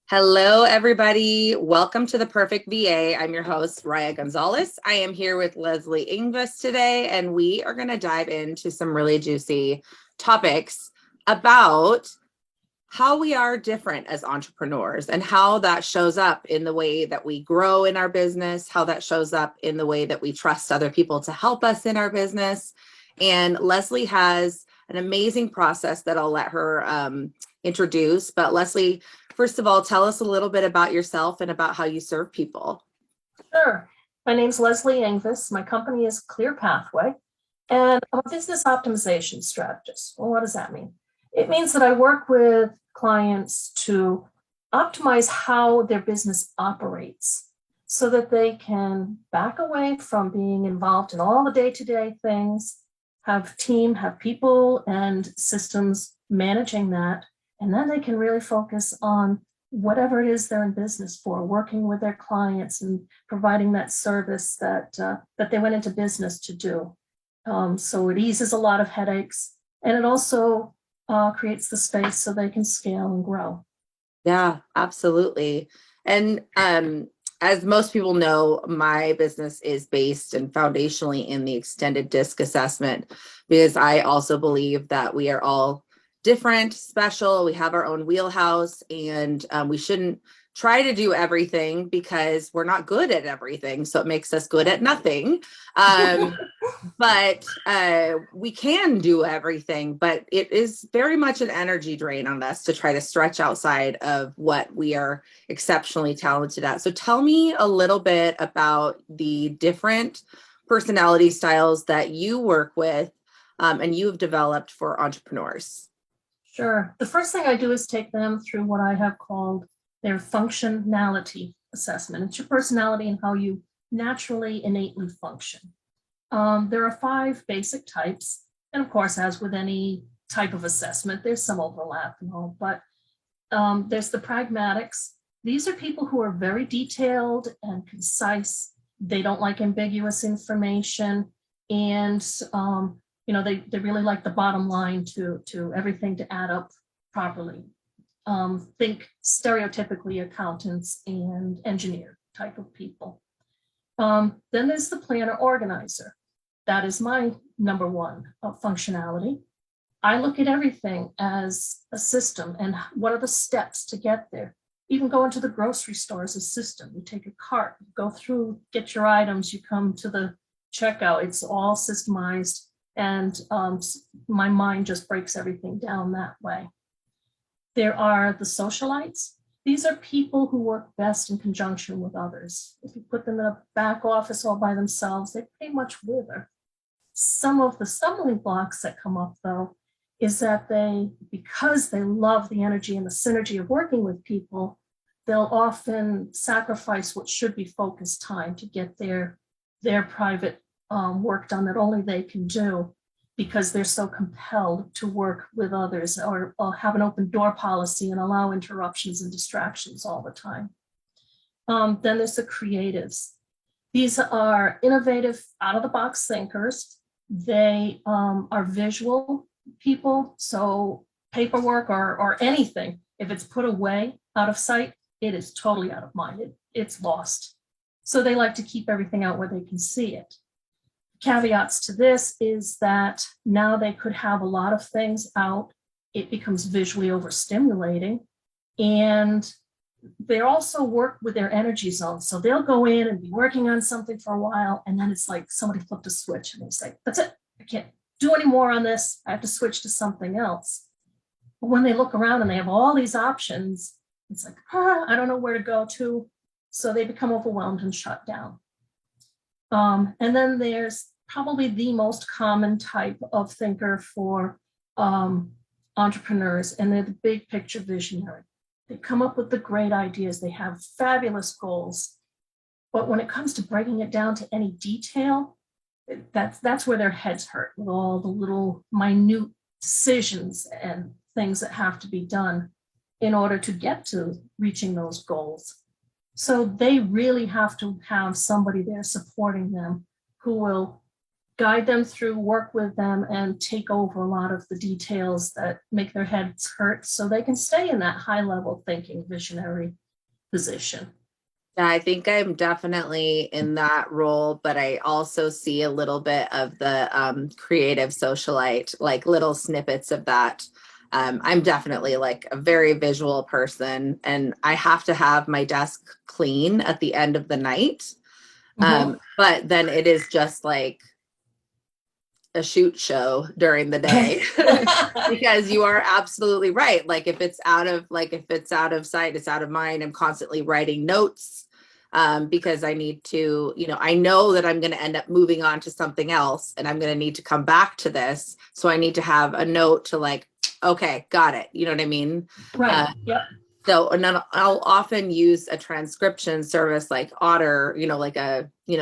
Hello, everybody. Welcome to the Perfect VA. I'm your host, Riah Gonzalez. I am here with Lesley Ingves today, and we are going to dive into some really juicy topics about how we are different as entrepreneurs and how that shows up in the way that we grow in our business, how that shows up in the way that we trust other people to help us in our business. And Lesley has an amazing process that I'll let her introduce. But Lesley, first of all, tell us a little bit about yourself and about how you serve people. Sure. My name's Lesley Ingves. My company is Clear Pathway, and I'm a business optimization strategist. Well, what does that mean? It means that I work with clients to optimize how their business operates so that they can back away from being involved in all the day-to-day things, have people and systems managing that, and then they can really focus on whatever it is they're in business for, working with their clients and providing that service that they went into business to do. So it eases a lot of headaches, and it also creates the space so they can scale and grow. Yeah, absolutely. And as most people know, my business is based and foundationally in the extended disc assessment, because I also believe that we are all different, special. We have our own wheelhouse, and we shouldn't try to do everything because we're not good at everything. So it makes us good at nothing. But we can do everything, but it is very much an energy drain on us to try to stretch outside of what we are exceptionally talented at. So tell me a little bit about the different personality styles that you work with and you've developed for entrepreneurs. Sure. The first thing I do is take them through what I have called their functionality assessment. It's your personality and how you naturally, innately function. There are 5 basic types. And of course, as with any type of assessment, there's some overlap and all, but there's the pragmatics. These are people who are very detailed and concise. They don't like ambiguous information. And they really like the bottom line to everything to add up properly. Think stereotypically accountants and engineer type of people. Then there's the planner organizer. That is my number one functionality. I look at everything as a system and what are the steps to get there. Even going to the grocery store is a system. You take a cart, you go through, get your items, you come to the checkout. It's all systemized. And my mind just breaks everything down that way. There are the socialites. These are people who work best in conjunction with others. If you put them in a back office all by themselves, they pretty much wither. Some of the stumbling blocks that come up, though, is that because they love the energy and the synergy of working with people, they'll often sacrifice what should be focused time to get their private work done that only they can do, because they're so compelled to work with others or have an open door policy and allow interruptions and distractions all the time. Then there's the creatives. These are innovative, out-of-the-box thinkers. They are visual people, so paperwork or anything, if it's put away out of sight, it is totally out of mind. It's lost. So they like to keep everything out where they can see it. Caveats to this is that now they could have a lot of things out. It becomes visually overstimulating, and they also work with their energy zone. So they'll go in and be working on something for a while, and then it's like somebody flipped a switch and they say, that's it, I can't do any more on this. I have to switch to something else. But when they look around and they have all these options, it's like, I don't know where to go to. So they become overwhelmed and shut down. And then there's probably the most common type of thinker for entrepreneurs, and they're the big picture visionary. They come up with the great ideas. They have fabulous goals. But when it comes to breaking it down to any detail, that's where their heads hurt, with all the little minute decisions and things that have to be done in order to get to reaching those goals. So they really have to have somebody there supporting them who will guide them through, work with them, and take over a lot of the details that make their heads hurt so they can stay in that high level thinking, visionary position. Yeah, I think I'm definitely in that role, but I also see a little bit of the creative socialite, like little snippets of that. I'm definitely like a very visual person, and I have to have my desk clean at the end of the night. But then it is just like a shoot show during the day because you are absolutely right. Like if it's out of sight, it's out of mind. I'm constantly writing notes because I need to, I know that I'm going to end up moving on to something else and I'm going to need to come back to this. So I need to have a note to like, okay, got it. You know what I mean? Right. Yep. So, and then I'll often use a transcription service like Otter, like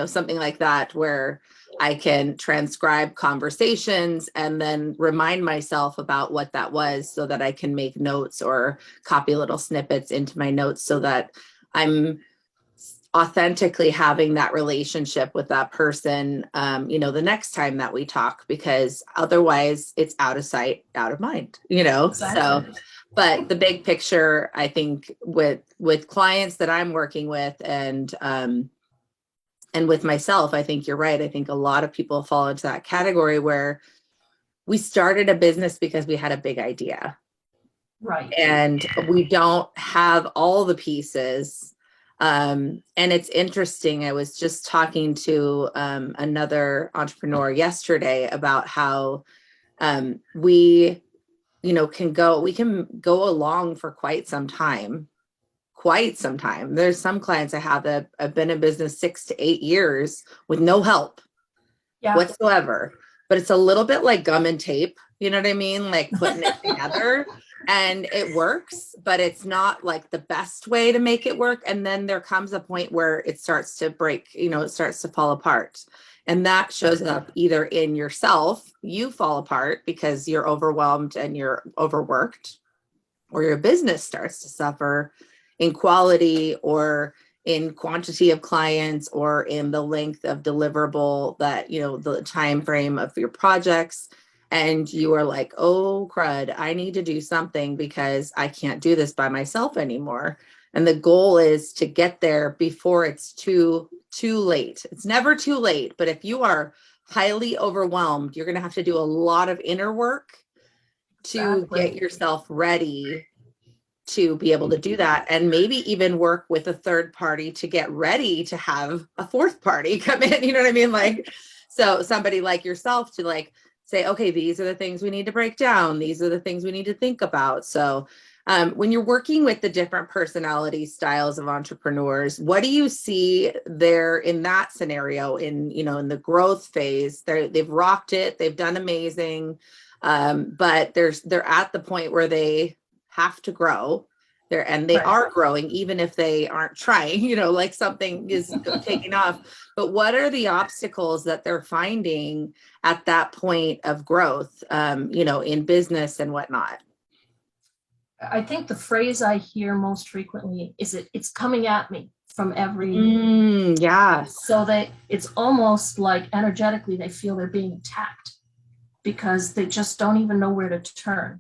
something like that, where I can transcribe conversations and then remind myself about what that was so that I can make notes or copy little snippets into my notes so that I'm authentically having that relationship with that person, the next time that we talk, because otherwise it's out of sight, out of mind, Exactly. So, but the big picture, I think with clients that I'm working with and with myself, I think you're right. I think a lot of people fall into that category where we started a business because we had a big idea. Right. And we don't have all the pieces. And it's interesting. I was just talking to another entrepreneur yesterday about how we can go along for quite some time. There's some clients I have that have been in business 6 to 8 years with no help whatsoever. But it's a little bit like gum and tape. You know what I mean? Like putting it together and it works, but it's not like the best way to make it work. And then there comes a point where it starts to break, it starts to fall apart. And that shows up either in yourself, you fall apart because you're overwhelmed and you're overworked, or your business starts to suffer in quality or in quantity of clients or in the length of deliverable that, the time frame of your projects. And you are like, oh, crud, I need to do something because I can't do this by myself anymore. And the goal is to get there before it's too late. It's never too late. But if you are highly overwhelmed, you're going to have to do a lot of inner work to get yourself ready to be able to do that, and maybe even work with a third party to get ready to have a fourth party come in. You know what I mean? Like, so somebody like yourself to like say, okay, these are the things we need to break down. These are the things we need to think about. So when you're working with the different personality styles of entrepreneurs, what do you see there in that scenario in the growth phase? They've rocked it. They've done amazing. But they're at the point where they have to grow there, and they are growing even if they aren't trying, like something is taking off. But what are the obstacles that they're finding at that point of growth, in business and whatnot? I think the phrase I hear most frequently is it's coming at me from every so it's almost like energetically they feel they're being attacked because they just don't even know where to turn.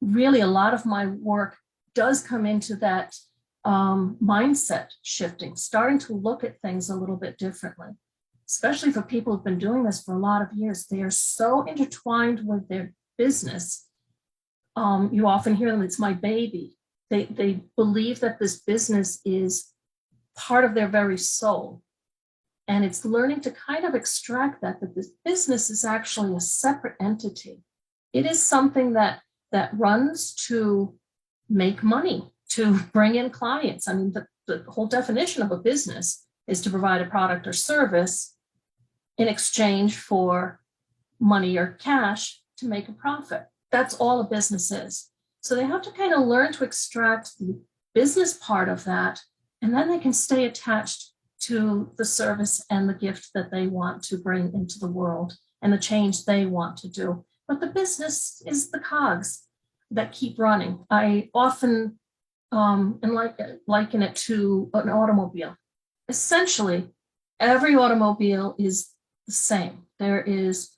Really, a lot of my work does come into that mindset shifting, starting to look at things a little bit differently, especially for people who've been doing this for a lot of years. They are so intertwined with their business. You often hear them, it's my baby. They believe that this business is part of their very soul. And it's learning to kind of extract that this business is actually a separate entity. It is something that runs to make money, to bring in clients. I mean, the whole definition of a business is to provide a product or service in exchange for money or cash to make a profit. That's all a business is. So they have to kind of learn to extract the business part of that, and then they can stay attached to the service and the gift that they want to bring into the world and the change they want to do. But the business is the cogs that keep running. I often liken it to an automobile. Essentially, every automobile is the same. There is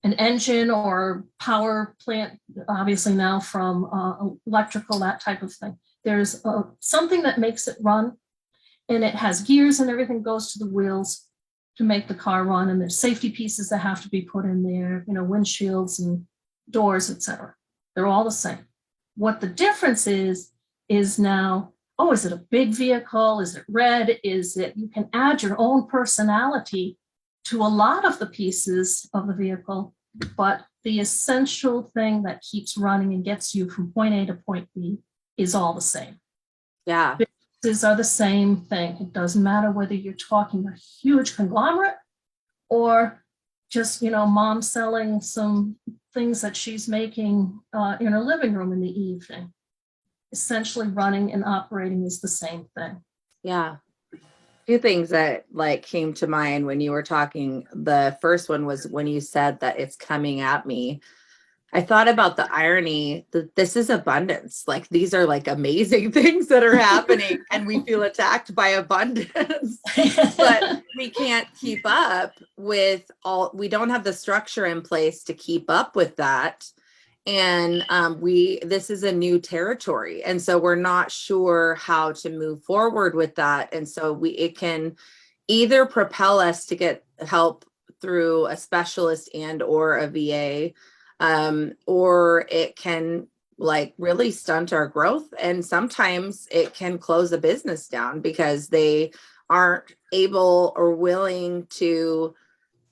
an engine or power plant, obviously now from electrical, that type of thing. There's something that makes it run, and it has gears and everything goes to the wheels to make the car run. And there's safety pieces that have to be put in there, windshields and doors, etc. They're all the same. What the difference is now, oh, is it a big vehicle? Is it red? You can add your own personality to a lot of the pieces of the vehicle, but the essential thing that keeps running and gets you from point A to point B is all the same. Yeah. Businesses are the same thing. It doesn't matter whether you're talking a huge conglomerate or just, mom selling some things that she's making in her living room in the evening. Essentially running and operating is the same thing. Yeah. Few things that came to mind when you were talking. The first one was when you said that it's coming at me. I thought about the irony that this is abundance. These are amazing things that are happening and we feel attacked by abundance, but we can't keep up with we don't have the structure in place to keep up with that. And this is a new territory. And so we're not sure how to move forward with that. And so it can either propel us to get help through a specialist and or a VA, or it can really stunt our growth. And sometimes it can close a business down because they aren't able or willing to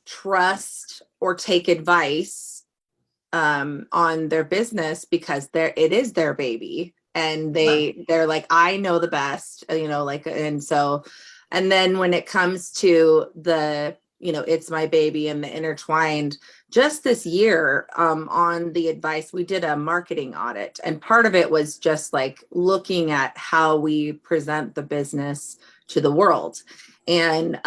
trust or take advice on their business because it is their baby and they're like, I know the best, and so, and then when it comes to the, it's my baby and the intertwined, just this year on the advice, we did a marketing audit, and part of it was just looking at how we present the business to the world. And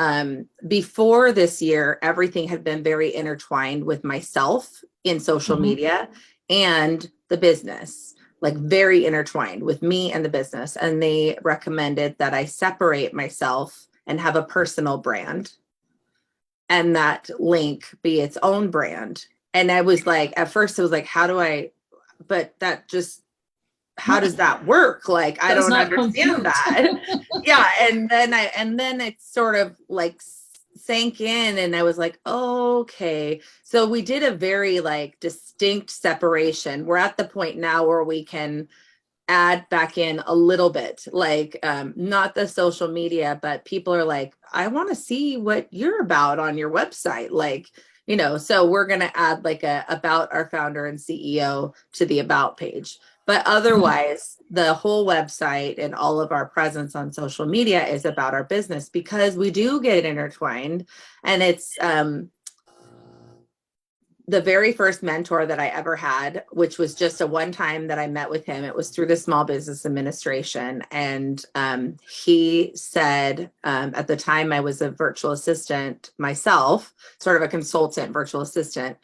before this year, everything had been very intertwined with myself in social media and the business, very intertwined with me and the business. And they recommended that I separate myself and have a personal brand and that link be its own brand. And I was at first it was how does that work? I don't understand that. Yeah. And then it sort of sank in and I was okay. So we did a very distinct separation. We're at the point now where we can add back in a little bit, not the social media, but people are I want to see what you're about on your website. So we're going to add about our founder and CEO to the about page. But otherwise, the whole website and all of our presence on social media is about our business because we do get intertwined. And it's the very first mentor that I ever had, which was just a one time that I met with him. It was through the Small Business Administration. And he said, at the time I was a virtual assistant myself, sort of a consultant virtual assistant.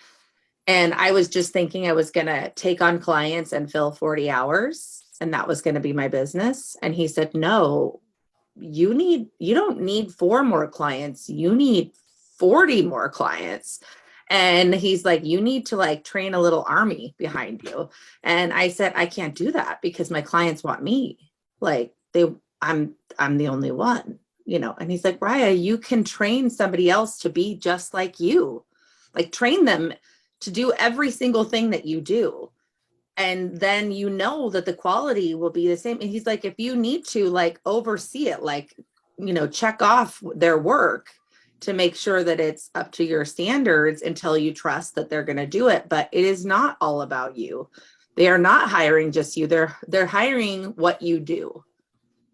And I was just thinking I was going to take on clients and fill 40 hours. And that was going to be my business. And he said, no, you don't need 4 more clients. You need 40 more clients. And he's like, you need to train a little army behind you. And I said, I can't do that because my clients want me. I'm the only one, and he's like, Riah, you can train somebody else to be just like you, train them to do every single thing that you do. And then that the quality will be the same. And he's like, if you need to oversee it, check off their work to make sure that it's up to your standards until you trust that they're going to do it. But it is not all about you. They are not hiring just you. They're hiring what you do,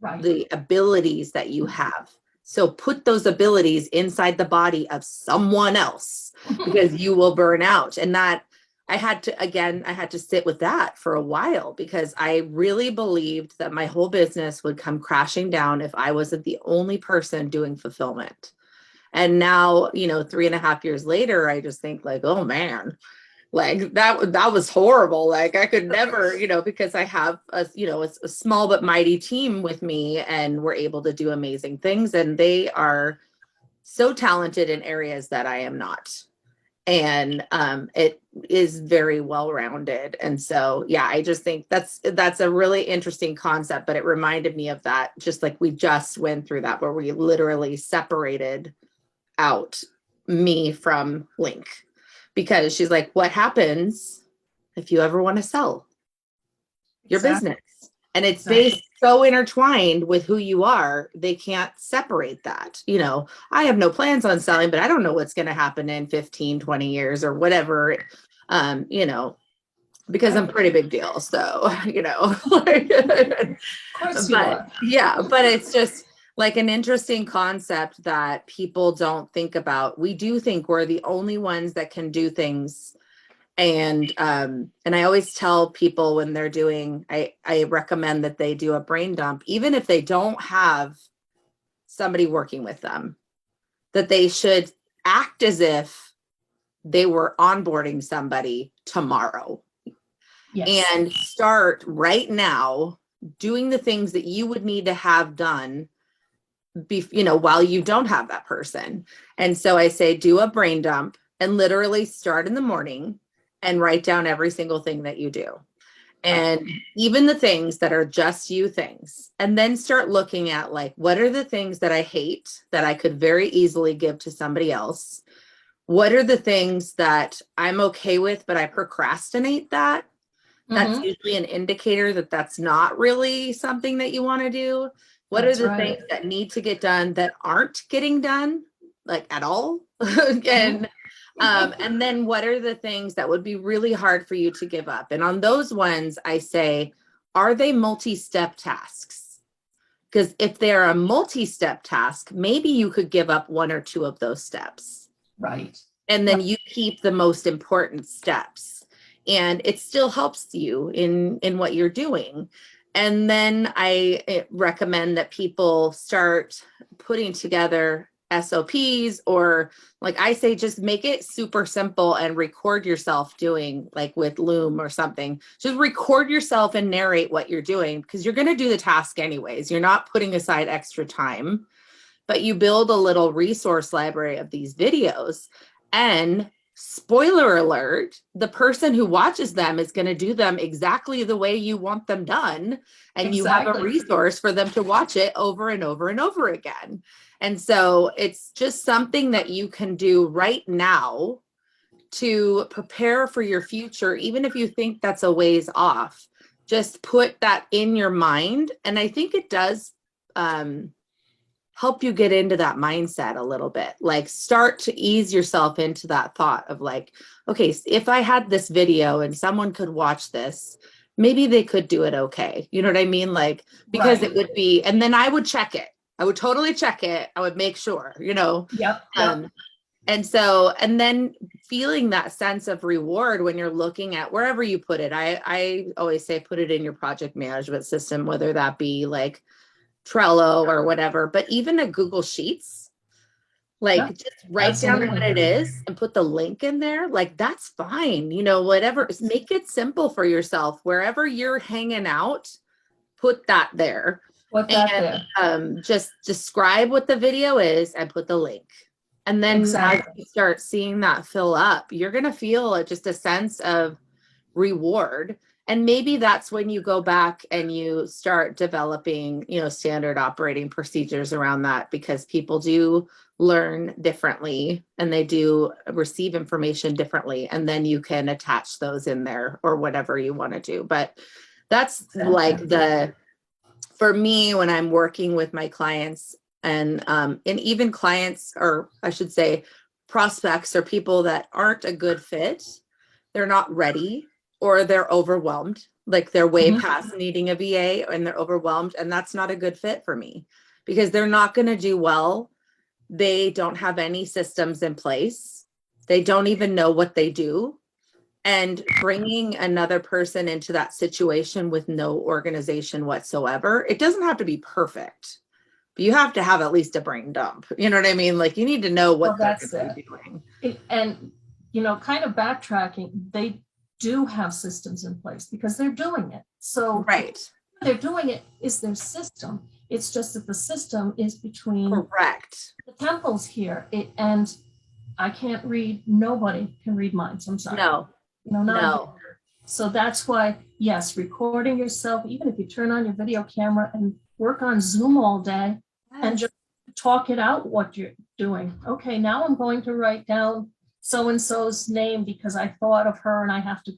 right? The abilities that you have. So put those abilities inside the body of someone else because you will burn out. And that I had to sit with that for a while because I really believed that my whole business would come crashing down if I wasn't the only person doing fulfillment. And now, 3.5 years later, I just think oh man, that was horrible. I could never, because I have a small but mighty team with me and we're able to do amazing things. And they are so talented in areas that I am not. And it is very well rounded. And so, yeah, I just think that's a really interesting concept, but it reminded me of that, just like we just went through that, where we literally separated out me from Link, because she's like, what happens if you ever want to sell your Exactly. business? And it's Exactly. based so intertwined with who you are, they can't separate that. You know, I have no plans on selling, but I don't know what's going to happen in 15, 20 years or whatever, you know, because I'm pretty big deal. So, you know, Of course you but are. yeah, but it's just like an interesting concept that people don't think about. We do think we're the only ones that can do things. And I always tell people when they're doing, I recommend that they do a brain dump, even if they don't have somebody working with them, that they should act as if they were onboarding somebody tomorrow, Yes. and start right now doing the things that you would need to have done, you know, while you don't have that person. And so I say, do a brain dump and literally start in the morning and write down every single thing that you do. And even the things that are just you things. And then start looking at, like, what are the things that I hate that I could very easily give to somebody else? What are the things that I'm okay with, but I procrastinate that? That's Mm-hmm. usually an indicator that that's not really something that you want to do. What are That's the right. things that need to get done that aren't getting done, like, at all? Mhm. And then what are the things that would be really hard for you to give up? And on those ones, I say, are they multi-step tasks? Because if they're a multi-step task, maybe you could give up one or two of those steps, Right. and then you keep the most important steps, and it still helps you in what you're doing. And then I recommend that people start putting together SOPs, or, like I say, just make it super simple and record yourself doing, like with Loom or something. Just record yourself and narrate what you're doing, because you're going to do the task anyways. You're not putting aside extra time, but you build a little resource library of these videos. And spoiler alert, the person who watches them is going to do them exactly the way you want them done. And you have a Exactly. resource for them to watch it over and over and over again. And so it's just something that you can do right now to prepare for your future, even if you think that's a ways off. Just put that in your mind. And I think it does help you get into that mindset a little bit. Like, start to ease yourself into that thought of, like, okay, if I had this video and someone could watch this, maybe they could do it okay. You know what I mean? Like, because it Right. would be, and then I would check it. I would totally check it. I would make sure, you know. Yep. Yep. Um, and so, and then feeling that sense of reward when you're looking at wherever you put it. I always say, put it in your project management system, whether that be like Trello or whatever, but even a Google Sheets, like, Yep. just write down what Absolutely. it is and put the link in there. Like, that's fine. You know, whatever, make it simple for yourself. Wherever you're hanging out, put that there. Put that And there. just describe what the video is and put the link. And then as Exactly. you start seeing that fill up, you're going to feel just a sense of reward. And maybe that's when you go back and you start developing, you know, standard operating procedures around that, because people do learn differently and they do receive information differently. And then you can attach those in there or whatever you want to do. But that's like Exactly. for me, when I'm working with my clients, and even clients, or I should say prospects, or people that aren't a good fit, they're not ready, or they're overwhelmed, like they're way Mhm. past needing a VA and they're overwhelmed, and that's not a good fit for me, because they're not going to do well. They don't have any systems in place. They don't even know what they do. And bringing another person into that situation with no organization whatsoever, it doesn't have to be perfect, but you have to have at least a brain dump. You know what I mean? Like, you need to know Well, what they're going that's to it. be doing. And, you know, kind of backtracking, they do have systems in place because they're doing it. So Right. they're doing it is their system. It's just that the system is between Correct. the temples here. And I can't read, nobody can read minds. I'm sorry. No, Not a no. visitor. So that's why, yes, recording yourself, even if you turn on your video camera and work on Zoom all day and just talk it out what you're doing. Okay, now I'm going to write down so-and-so's name because I thought of her and I have to,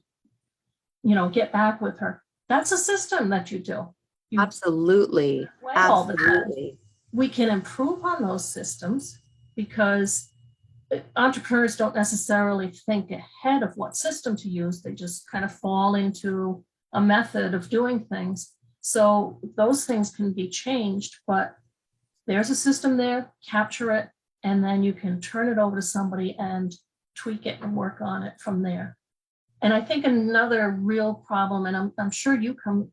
get back with her. That's a system that you do. You Absolutely. play all the time. Absolutely. We can improve on those systems because entrepreneurs don't necessarily think ahead of what system to use. They just kind of fall into a method of doing things. So those things can be changed, but there's a system there, capture it, and then you can turn it over to somebody and tweak it and work on it from there. And I think another real problem, and I'm sure you come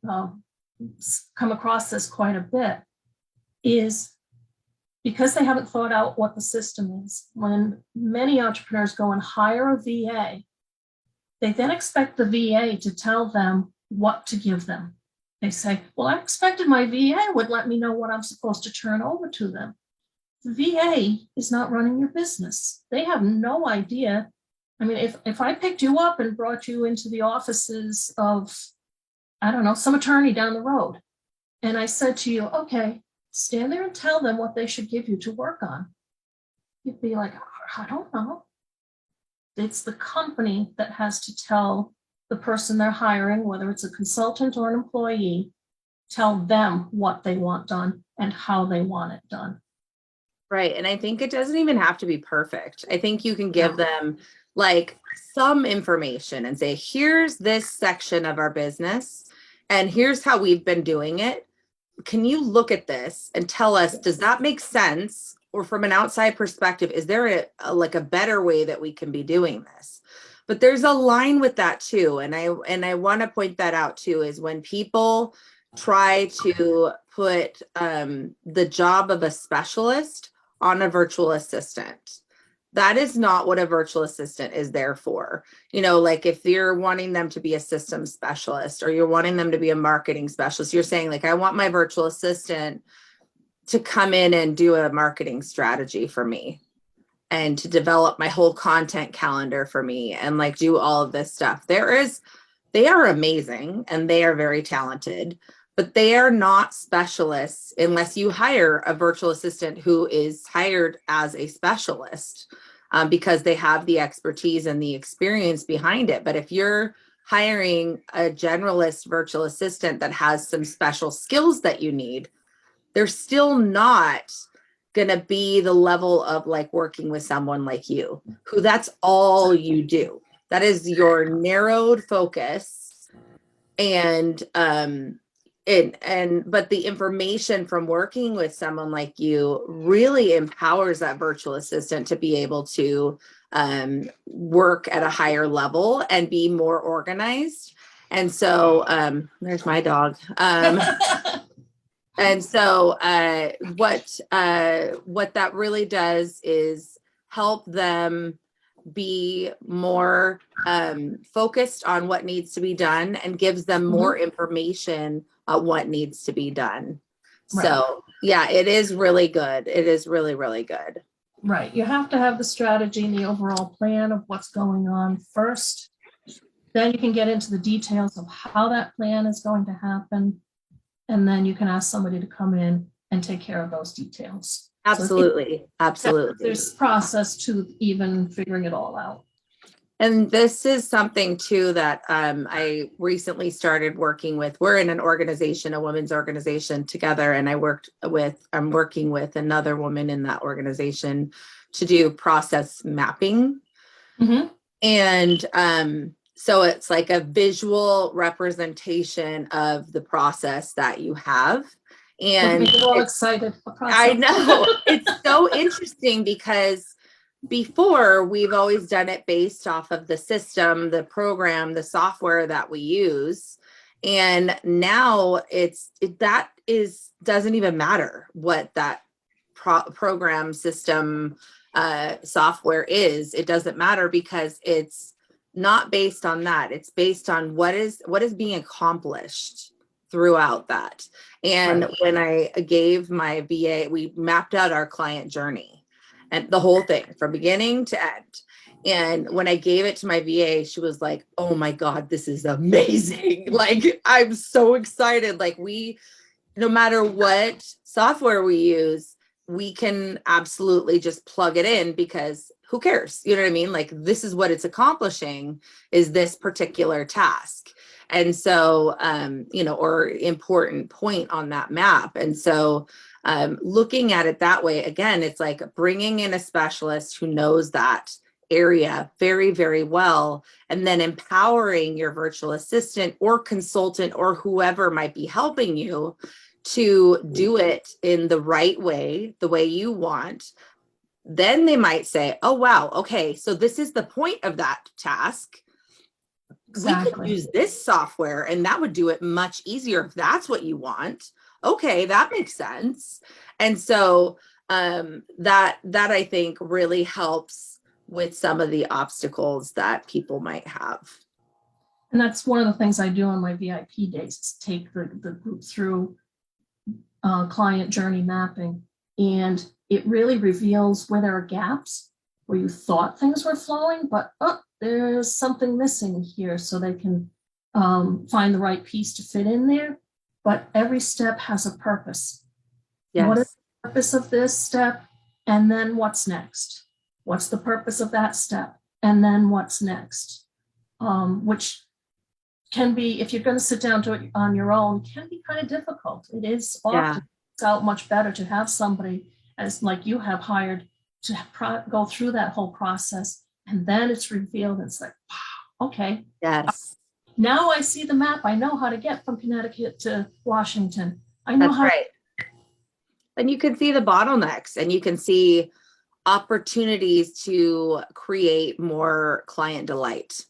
across this quite a bit, is because they haven't thought out what the system is. When many entrepreneurs go and hire a VA, they then expect the VA to tell them what to give them. They say, well, I expected my VA would let me know what I'm supposed to turn over to them. The VA is not running your business. They have no idea. I mean, if I picked you up and brought you into the offices of, I don't know, some attorney down the road, and I said to you, okay, stand there and tell them what they should give you to work on, you'd be like, I don't know. It's the company that has to tell the person they're hiring, whether it's a consultant or an employee, tell them what they want done and how they want it done. Right. And I think it doesn't even have to be perfect. I think you can give them like some information and say, here's this section of our business and here's how we've been doing it. Can you look at this and tell us, does that make sense? Or from an outside perspective, is there a better way that we can be doing this? But there's a line with that too. And I want to point that out too, is when people try to put the job of a specialist on a virtual assistant. That is not what a virtual assistant is there for. Like if you're wanting them to be a system specialist or you're wanting them to be a marketing specialist, you're saying like, I want my virtual assistant to come in and do a marketing strategy for me and to develop my whole content calendar for me and like do all of this stuff. They are amazing and they are very talented, but they are not specialists unless you hire a virtual assistant who is hired as a specialist because they have the expertise and the experience behind it. But if you're hiring a generalist virtual assistant that has some special skills that you need, they're still not going to be the level of like working with someone like you, who that's all you do. That is your narrowed focus. And but the information from working with someone like you really empowers that virtual assistant to be able to work at a higher level and be more organized. And so there's my dog. And so what that really does is help them be more focused on what needs to be done and gives them more information on what needs to be done. Right. So yeah, it is really good. It is really, really good. Right. You have to have the strategy and the overall plan of what's going on first. Then you can get into the details of how that plan is going to happen. And then you can ask somebody to come in and take care of those details. Absolutely. So absolutely. There's process to even figuring it all out. And this is something too that I recently started working with. We're in an organization, a women's organization together, and I'm working with another woman in that organization to do process mapping. Mm-hmm. And so it's like a visual representation of the process that you have. And I'm all excited. I know. It's so interesting because before we've always done it based off of the system, the program, the software that we use. And now doesn't even matter what that program system software is. It doesn't matter because it's not based on that. It's based on what is being accomplished throughout that. And Right. when I gave my VA, we mapped out our client journey and the whole thing from beginning to end. And when I gave it to my VA, she was like, oh my God, this is amazing. Like, I'm so excited. Like, no matter what software we use, we can absolutely just plug it in because who cares? You know what I mean? Like, this is what it's accomplishing, is this particular task. And so, or important point on that map. And so, looking at it that way, again, it's like bringing in a specialist who knows that area very, very well, and then empowering your virtual assistant or consultant or whoever might be helping you to do it in the right way, the way you want. Then they might say, oh, wow, okay, so this is the point of that task. Exactly. We could use this software and that would do it much easier if that's what you want. Okay, that makes sense. And so that I think really helps with some of the obstacles that people might have. And that's one of the things I do on my VIP days, is take the group through client journey mapping. And it really reveals where there are gaps, where you thought things were flowing, but there's something missing here, so they can find the right piece to fit in there. But every step has a purpose. Yes. What is the purpose of this step? And then what's next? What's the purpose of that step? And then what's next? Which can be, if you're going to sit down to it on your own, can be kind of difficult. It is often out much better to have somebody, as like you have hired, to go through that whole process. And then it's revealed. It's like, wow, okay. Yes. Now I see the map. I know how to get from Connecticut to Washington. I know That's how. right. And you can see the bottlenecks, and you can see opportunities to create more client delight.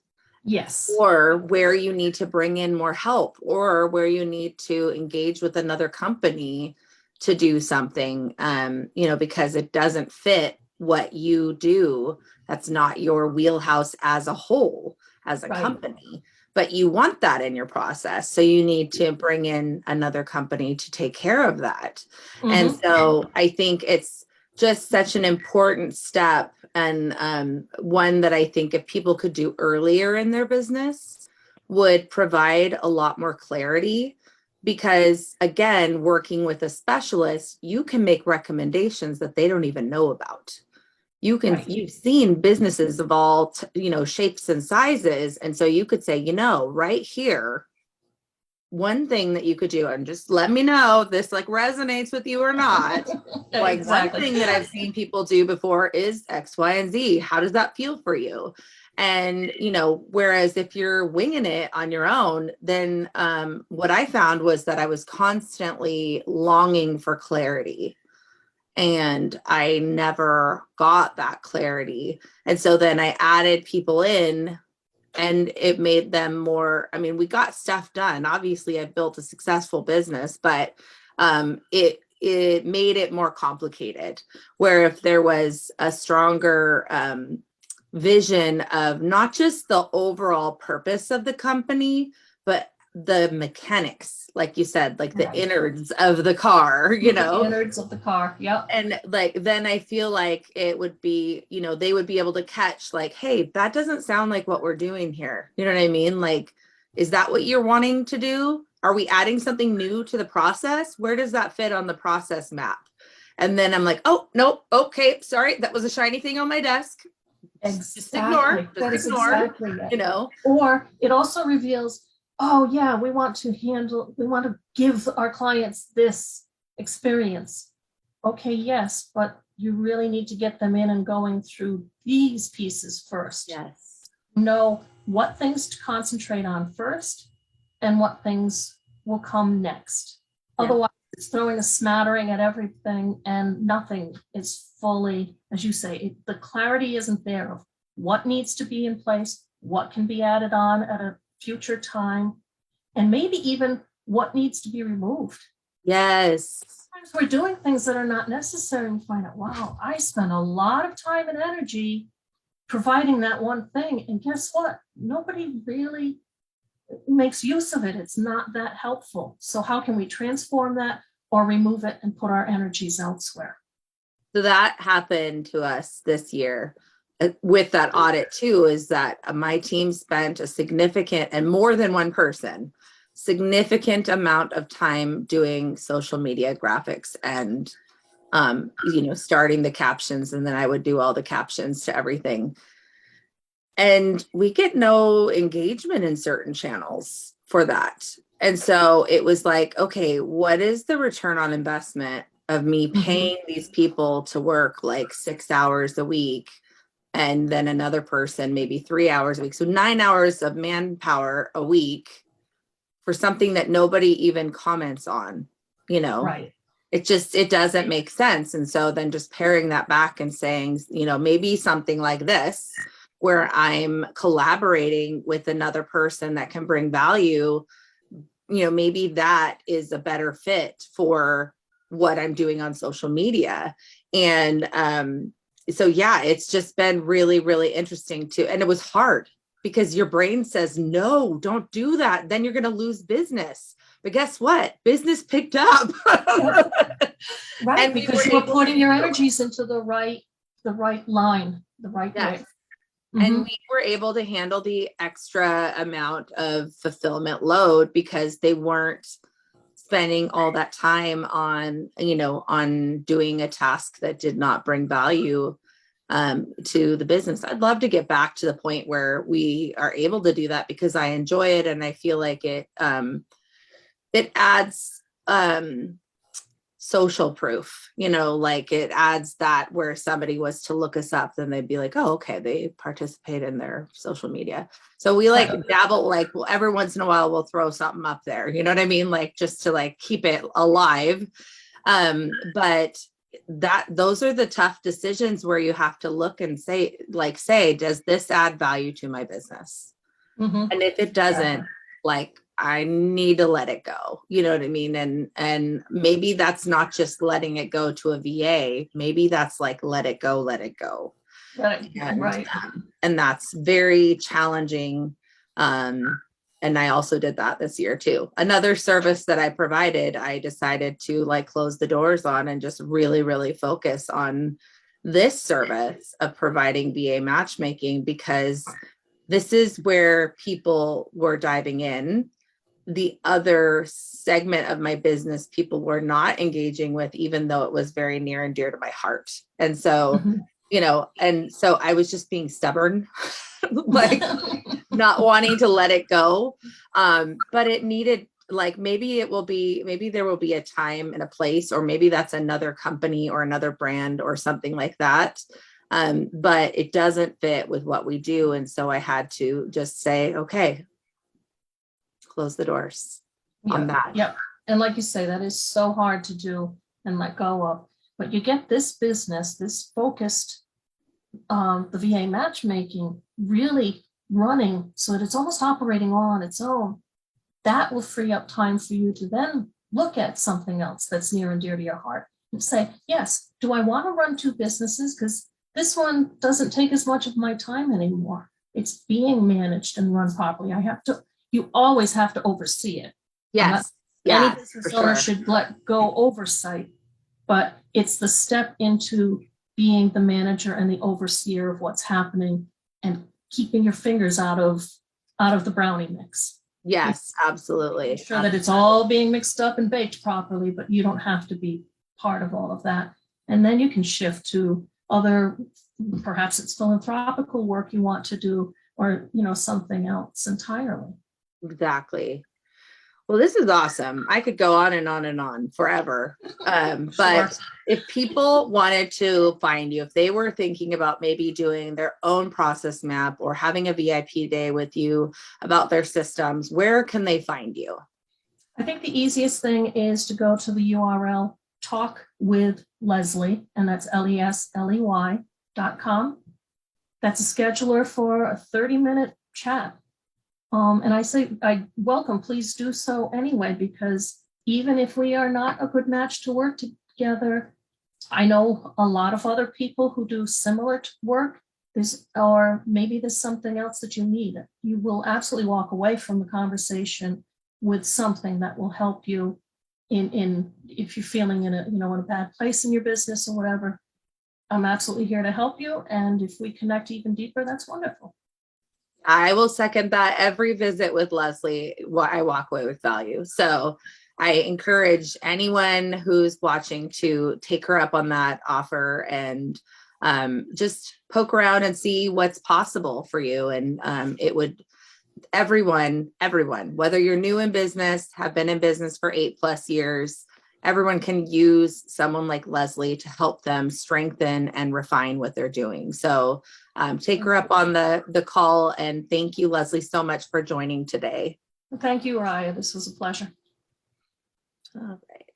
Yes. Or where you need to bring in more help, or where you need to engage with another company to do something, because it doesn't fit what you do. That's not your wheelhouse as a whole, as a company, but you want that in your process. So you need to bring in another company to take care of that. Mm-hmm. And so I think it's just such an important step, and one that I think if people could do earlier in their business would provide a lot more clarity. Because again, working with a specialist, you can make recommendations that they don't even know about. You've seen businesses of all, shapes and sizes. And so you could say, right here, one thing that you could do, and just let me know if this like resonates with you or not. Like one thing that I've seen people do before is X, Y, and Z. How does that feel for you? And, whereas if you're winging it on your own, then what I found was that I was constantly longing for clarity. And I never got that clarity. And so then I added people in, and it made them more, we got stuff done. Obviously, I've built a successful business, but it made it more complicated, where if there was a stronger vision of not just the overall purpose of the company, but the mechanics, like you said, like the innards of the car, The innards of the car. Yep. And then I feel like it would be, they would be able to catch like, hey, that doesn't sound like what we're doing here. You know what I mean? Like, is that what you're wanting to do? Are we adding something new to the process? Where does that fit on the process map? And then I'm like, oh, no, okay, sorry. That was a shiny thing on my desk. Just ignore. Exactly it. Or it also reveals, oh yeah, we want to give our clients this experience. Okay, yes, but you really need to get them in and going through these pieces first. Yes. Know what things to concentrate on first and what things will come next. Yeah. Otherwise, it's throwing a smattering at everything and nothing is fully, as you say, the clarity isn't there of what needs to be in place, what can be added on at a future time, and maybe even what needs to be removed. Yes. Sometimes we're doing things that are not necessary and find out, wow, I spent a lot of time and energy providing that one thing. And guess what? Nobody really makes use of it, it's not that helpful. So how can we transform that or remove it and put our energies elsewhere? So that happened to us this year with that audit too, is that my team spent a significant, and more than one person, significant amount of time doing social media graphics and starting the captions, and then I would do all the captions to everything. And we get no engagement in certain channels for that. And so it was like, okay, what is the return on investment of me paying these people to work like 6 hours a week, and then another person maybe 3 hours a week? So 9 hours of manpower a week for something that nobody even comments on, Right. it doesn't make sense. And so then just paring that back and saying, maybe something like this, where I'm collaborating with another person that can bring value, maybe that is a better fit for what I'm doing on social media. And so, yeah, it's just been really, really interesting too. And it was hard because your brain says, no, don't do that. Then you're going to lose business. But guess what? Business picked up. Right, And because you were putting your energies into the right line, the right way. And we were able to handle the extra amount of fulfillment load because they weren't spending all that time on doing a task that did not bring value to the business. I'd love to get back to the point where we are able to do that because I enjoy it, and I feel like it adds social proof, like it adds that where somebody was to look us up, then they'd be like, oh, okay, they participate in their social media. So we dabble, well, every once in a while we'll throw something up there, you know what I mean? Like just to keep it alive. But those are the tough decisions where you have to look and say, does this add value to my business? And if it doesn't, I need to let it go. You know what I mean? And maybe that's not just letting it go to a VA. Maybe that's let it go, let it go. Right. And that's very challenging. And I also did that this year too. Another service that I provided, I decided to close the doors on and just really, really focus on this service of providing VA matchmaking, because this is where people were diving in. The other segment of my business, people were not engaging with, even though it was very near and dear to my heart. And so, and so I was just being stubborn, not wanting to let it go. But it needed, maybe there will be a time and a place, or maybe that's another company or another brand or something like that. But it doesn't fit with what we do. And so I had to just say, okay, close the doors on that. Yep. And like you say, that is so hard to do and let go of. But you get this business, this focused, the VA matchmaking really running so that it's almost operating all on its own. That will free up time for you to then look at something else that's near and dear to your heart and say, yes, do I want to run two businesses? Because this one doesn't take as much of my time anymore. It's being managed and run properly. You always have to oversee it. Yes. Any business owner should let go oversight, but it's the step into being the manager and the overseer of what's happening and keeping your fingers out of the brownie mix. Yes, absolutely. Make sure that it's all being mixed up and baked properly, but you don't have to be part of all of that. And then you can shift to other, perhaps it's philanthropical work you want to do, or something else entirely. Exactly. Well, this is awesome. I could go on and on and on forever. But if people wanted to find you, if they were thinking about maybe doing their own process map or having a VIP day with you about their systems, where can they find you? I think the easiest thing is to go to the URL Talk with Lesley, and that's LESLEY.com. That's a scheduler for a 30-minute chat. And I say, I welcome, please do so anyway, because even if we are not a good match to work together, I know a lot of other people who do similar work. or maybe there's something else that you need. You will absolutely walk away from the conversation with something that will help you in if you're feeling in a bad place in your business or whatever. I'm absolutely here to help you. And if we connect even deeper, that's wonderful. I will second that. Every visit with Lesley, I walk away with value. So I encourage anyone who's watching to take her up on that offer and just poke around and see what's possible for you. And it would, everyone, whether you're new in business, have been in business for 8+ years, everyone can use someone like Lesley to help them strengthen and refine what they're doing. So take her up on the call, and thank you, Lesley, so much for joining today. Thank you, Riah. This was a pleasure. All right.